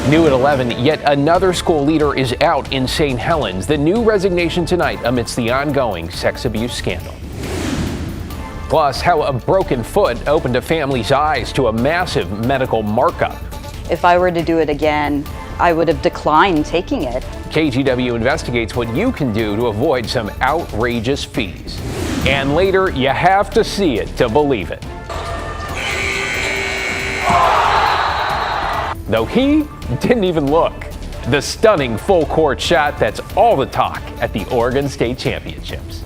New at 11, yet another school leader is out in St. Helens. The new resignation tonight amidst the ongoing sex abuse scandal. Plus, how a broken foot opened a family's eyes to a massive medical markup. If I were to do it again, I would have declined taking it. KGW investigates what you can do to avoid some outrageous fees. And later, you have to see it to believe it. Though he didn't even look. The stunning full court shot that's all the talk at the Oregon State Championships.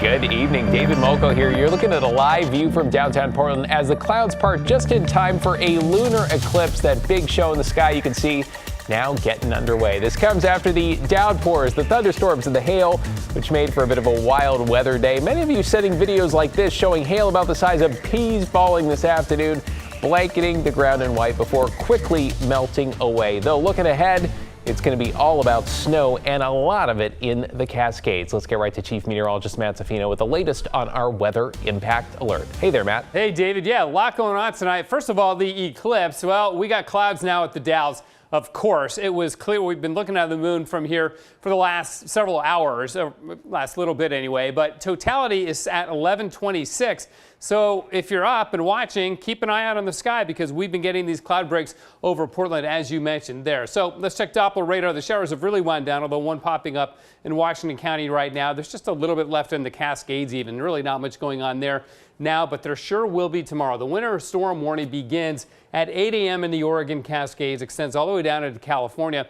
Good evening, David Molko here. You're looking at a live view from downtown Portland as the clouds part just in time for a lunar eclipse. That big show in the sky you can see now getting underway. This comes after the downpours, the thunderstorms, and the hail, which made for a bit of a wild weather day. Many of you sending videos like this showing hail about the size of peas falling this afternoon, blanketing the ground in white before quickly melting away. Though looking ahead, it's going to be all about snow and a lot of it in the Cascades. Let's get right to Chief Meteorologist Matt Zaffino with the latest on our weather impact alert. Hey there, Matt. Hey, David. Yeah, a lot going on tonight. First of all, the eclipse. Well, we got clouds now at the Dalles. Of course, it was clear. We've been looking at the moon from here for the last several hours, or last little bit anyway, but totality is at 11:26. So if you're up and watching, keep an eye out on the sky because we've been getting these cloud breaks over Portland, as you mentioned there. So let's check Doppler radar. The showers have really wound down, although one popping up in Washington County right now. There's just a little bit left in the Cascades even. Really not much going on there now, but there sure will be tomorrow. The winter storm warning begins at 8 a.m. in the Oregon Cascades, extends all the way down into California,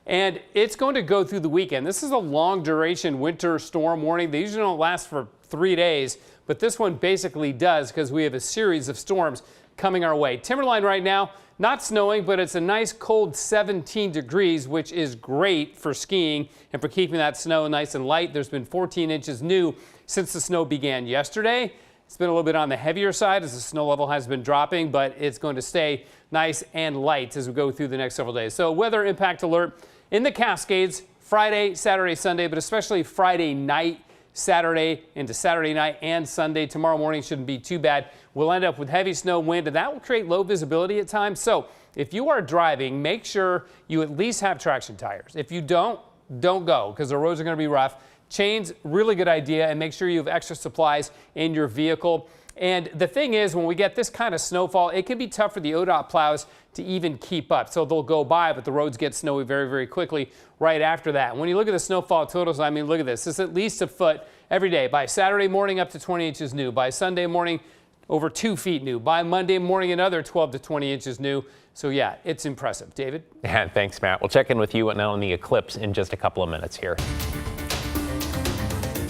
and it's going to go through the weekend. This is a long duration winter storm warning. They usually don't last for 3 days, but this one basically does because we have a series of storms coming our way. Timberline right now, not snowing, but it's a nice cold 17 degrees, which is great for skiing and for keeping that snow nice and light. There's been 14 inches new since the snow began yesterday. It's been a little bit on the heavier side as the snow level has been dropping, but it's going to stay nice and light as we go through the next several days. So weather impact alert in the Cascades Friday, Saturday, Sunday, but especially Friday night, Saturday into Saturday night and Sunday. Tomorrow morning shouldn't be too bad. We'll end up with heavy snow, wind, and that will create low visibility at times. So if you are driving, make sure you at least have traction tires. If you don't go because the roads are going to be rough. Chains, really good idea, and make sure you have extra supplies in your vehicle. And the thing is, when we get this kind of snowfall, it can be tough for the ODOT plows to even keep up. So they'll go by, but the roads get snowy very, very quickly right after that. When you look at the snowfall totals, I mean, look at this. This is at least a foot every day. By Saturday morning, up to 20 inches new. By Sunday morning, over 2 feet new. By Monday morning, another 12 to 20 inches new. So yeah, it's impressive. David? Yeah, thanks, Matt. We'll check in with you on the eclipse in just a couple of minutes here.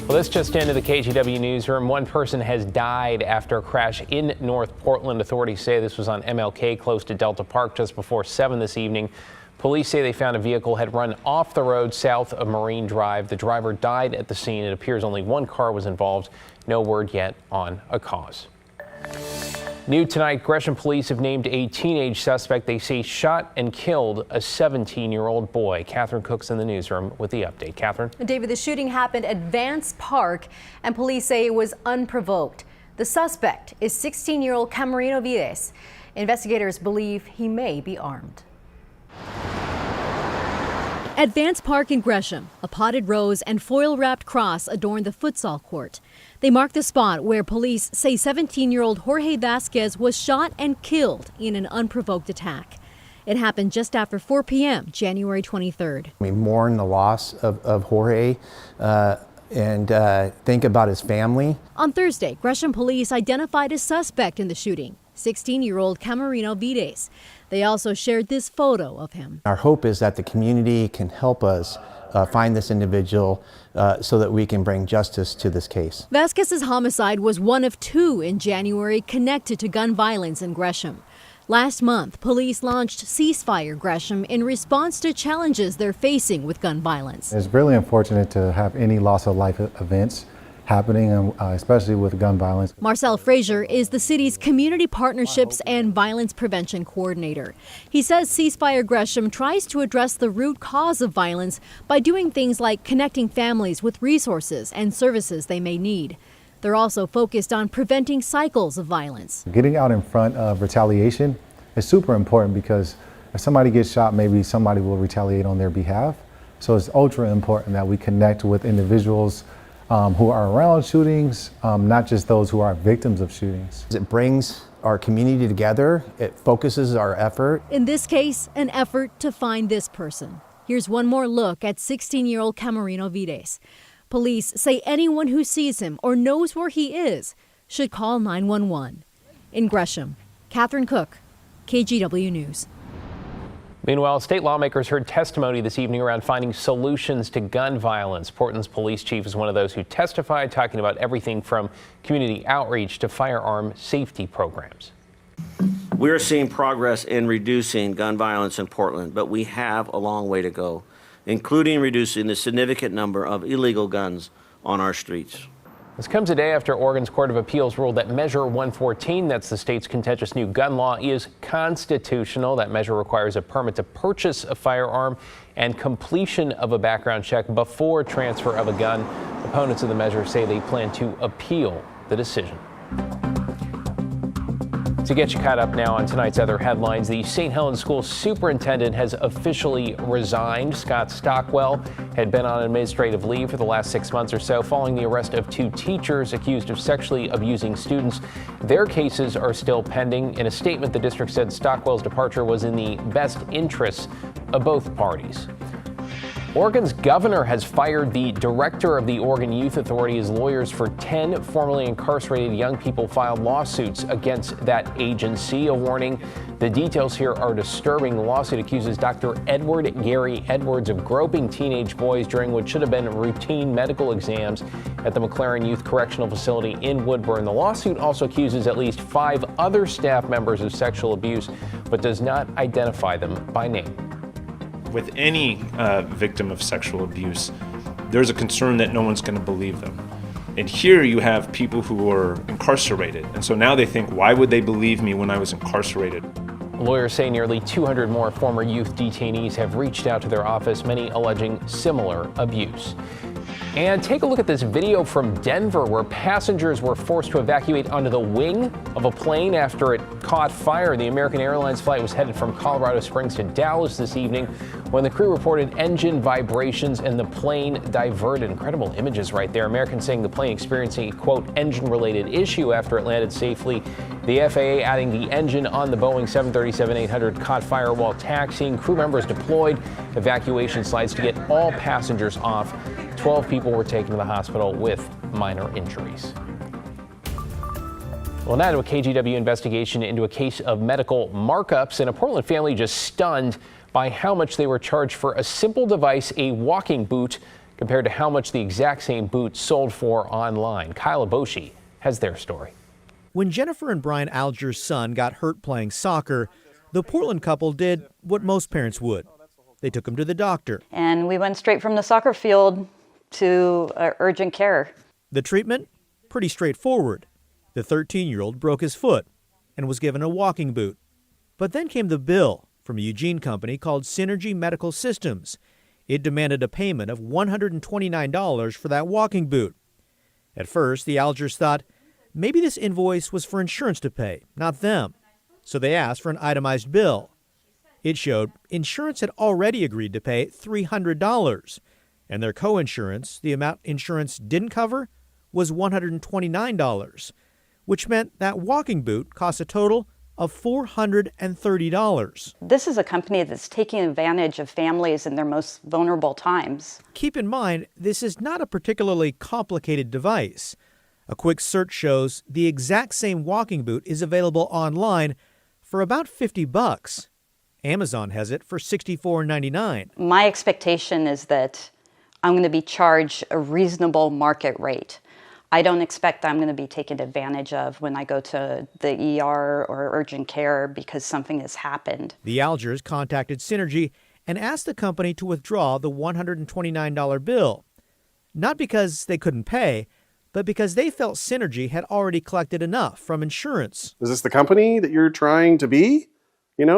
Well, this just into the KGW newsroom. One person has died after a crash in North Portland. Authorities say this was on MLK close to Delta Park just before 7 this evening. Police say they found a vehicle had run off the road south of Marine Drive. The driver died at the scene. It appears only one car was involved. No word yet on a cause. New tonight, Gresham police have named a teenage suspect they say shot and killed a 17-year-old boy. Catherine Cook's in the newsroom with the update. Catherine? David, the shooting happened at Vance Park, and police say it was unprovoked. The suspect is 16-year-old Camarino Vides. Investigators believe he may be armed. At Vance Park in Gresham, a potted rose and foil-wrapped cross adorn the futsal court. They mark the spot where police say 17-year-old Jorge Vasquez was shot and killed in an unprovoked attack. It happened just after 4 p.m., January 23rd. We mourn the loss of Jorge and think about his family. On Thursday, Gresham police identified a suspect in the shooting, 16-year-old Camarino Vides. They also shared this photo of him. Our hope is that the community can help us find this individual so that we can bring justice to this case. Vasquez's homicide was one of 2 in January connected to gun violence in Gresham. Last month, police launched Ceasefire Gresham in response to challenges they're facing with gun violence. It's really unfortunate to have any loss of life events happening, especially with gun violence. Marcel Frazier is the city's Community Partnerships and Violence Prevention Coordinator. He says Ceasefire Gresham tries to address the root cause of violence by doing things like connecting families with resources and services they may need. They're also focused on preventing cycles of violence. Getting out in front of retaliation is super important because if somebody gets shot, maybe somebody will retaliate on their behalf. So it's ultra important that we connect with individuals who are around shootings, not just those who are victims of shootings. It brings our community together. It focuses our effort. In this case, an effort to find this person. Here's one more look at 16-year-old Camarino Vides. Police say anyone who sees him or knows where he is should call 911. In Gresham, Catherine Cook, KGW News. Meanwhile, state lawmakers heard testimony this evening around finding solutions to gun violence. Portland's police chief is one of those who testified, talking about everything from community outreach to firearm safety programs. We're seeing progress in reducing gun violence in Portland, but we have a long way to go, including reducing the significant number of illegal guns on our streets. This comes a day after Oregon's Court of Appeals ruled that Measure 114, that's the state's contentious new gun law, is constitutional. That measure requires a permit to purchase a firearm and completion of a background check before transfer of a gun. Opponents of the measure say they plan to appeal the decision. To get you caught up now on tonight's other headlines, the St. Helens School superintendent has officially resigned. Scott Stockwell had been on administrative leave for the last 6 months or so following the arrest of 2 teachers accused of sexually abusing students. Their cases are still pending. In a statement, the district said Stockwell's departure was in the best interests of both parties. Oregon's governor has fired the director of the Oregon Youth Authority as lawyers for 10 formerly incarcerated young people filed lawsuits against that agency. A warning, the details here are disturbing. The lawsuit accuses Dr. Edward Gary Edwards of groping teenage boys during what should have been routine medical exams at the McLaren Youth Correctional Facility in Woodburn. The lawsuit also accuses at least 5 other staff members of sexual abuse, but does not identify them by name. With any victim of sexual abuse, there's a concern that no one's going to believe them. And here you have people who are incarcerated. And so now they think, why would they believe me when I was incarcerated? Lawyers say nearly 200 more former youth detainees have reached out to their office, many alleging similar abuse. And take a look at this video from Denver where passengers were forced to evacuate onto the wing of a plane after it caught fire. The American Airlines flight was headed from Colorado Springs to Dallas this evening when the crew reported engine vibrations and the plane diverted. Incredible images right there. Americans saying the plane experiencing a, quote, engine-related issue after it landed safely. The FAA adding the engine on the Boeing 737-800 caught fire while taxiing. Crew members deployed evacuation slides to get all passengers off. 12 people were taken to the hospital with minor injuries. Well, now to a KGW investigation into a case of medical markups, and a Portland family just stunned by how much they were charged for a simple device, a walking boot, compared to how much the exact same boot sold for online. Kyle Aboshi has their story. When Jennifer and Brian Alger's son got hurt playing soccer, the Portland couple did what most parents would. They took him to the doctor. And we went straight from the soccer field to urgent care. The treatment? Pretty straightforward. The 13-year-old broke his foot and was given a walking boot. But then came the bill from a Eugene company called Synergy Medical Systems. It demanded a payment of $129 for that walking boot. At first, the Algers thought maybe this invoice was for insurance to pay, not them. So they asked for an itemized bill. It showed insurance had already agreed to pay $300. And their co-insurance, the amount insurance didn't cover, was $129, which meant that walking boot cost a total of $430. This is a company that's taking advantage of families in their most vulnerable times. Keep in mind, this is not a particularly complicated device. A quick search shows the exact same walking boot is available online for about $50. Amazon has it for $64.99. My expectation is that I'm going to be charged a reasonable market rate. I don't expect I'm going to be taken advantage of when I go to the ER or urgent care because something has happened. The Algers contacted Synergy and asked the company to withdraw the $129 bill. Not because they couldn't pay, but because they felt Synergy had already collected enough from insurance. Is this the company that you're trying to be?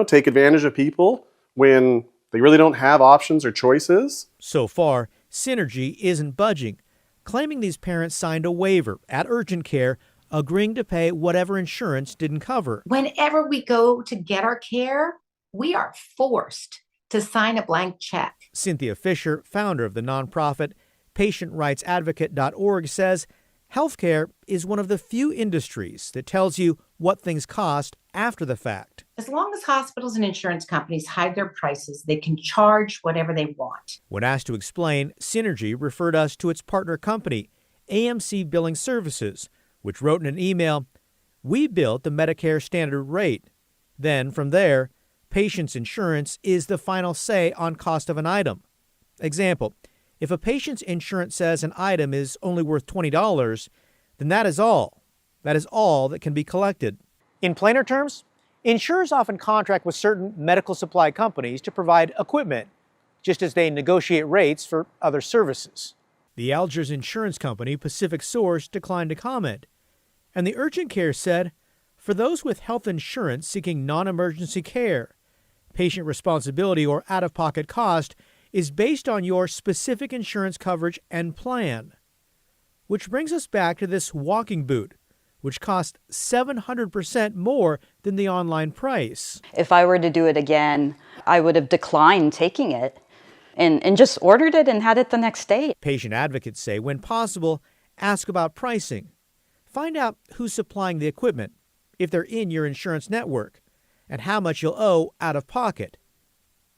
Take advantage of people when they really don't have options or choices? So far, Synergy isn't budging, claiming these parents signed a waiver at urgent care agreeing to pay whatever insurance didn't cover. Whenever we go to get our care, we are forced to sign a blank check. Cynthia Fisher, founder of the nonprofit PatientRightsAdvocate.org, says healthcare is one of the few industries that tells you what things cost after the fact. As long as hospitals and insurance companies hide their prices, they can charge whatever they want. When asked to explain, Synergy referred us to its partner company, AMC Billing Services, which wrote in an email, "We built the Medicare standard rate. Then, from there, patient's insurance is the final say on cost of an item. Example, if a patient's insurance says an item is only worth $20, then that is all. That is all that can be collected." In plainer terms, insurers often contract with certain medical supply companies to provide equipment, just as they negotiate rates for other services. The Algiers insurance company, Pacific Source, declined to comment. And the urgent care said, for those with health insurance seeking non-emergency care, patient responsibility or out-of-pocket cost is based on your specific insurance coverage and plan. Which brings us back to this walking boot, which cost 700% more than the online price. If I were to do it again, I would have declined taking it and just ordered it and had it the next day. Patient advocates say, when possible, ask about pricing. Find out who's supplying the equipment, if they're in your insurance network, and how much you'll owe out of pocket.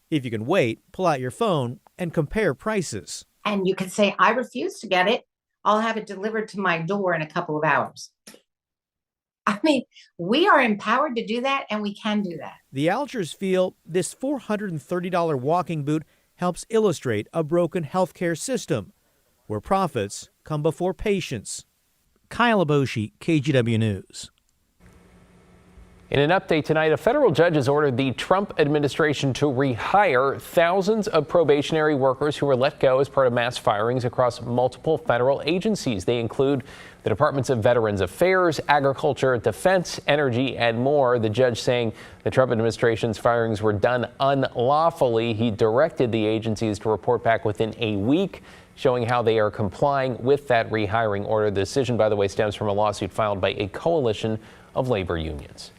If you can wait, pull out your phone and compare prices. And you can say, I refuse to get it. I'll have it delivered to my door in a couple of hours. I mean, we are empowered to do that, and we can do that. The Algiers feel this $430 walking boot helps illustrate a broken healthcare system where profits come before patients. Kyle Aboshi, KGW News. In an update tonight, a federal judge has ordered the Trump administration to rehire thousands of probationary workers who were let go as part of mass firings across multiple federal agencies. They include the Departments of Veterans Affairs, Agriculture, Defense, Energy, and more. The judge saying the Trump administration's firings were done unlawfully. He directed the agencies to report back within a week, showing how they are complying with that rehiring order. The decision, by the way, stems from a lawsuit filed by a coalition of labor unions.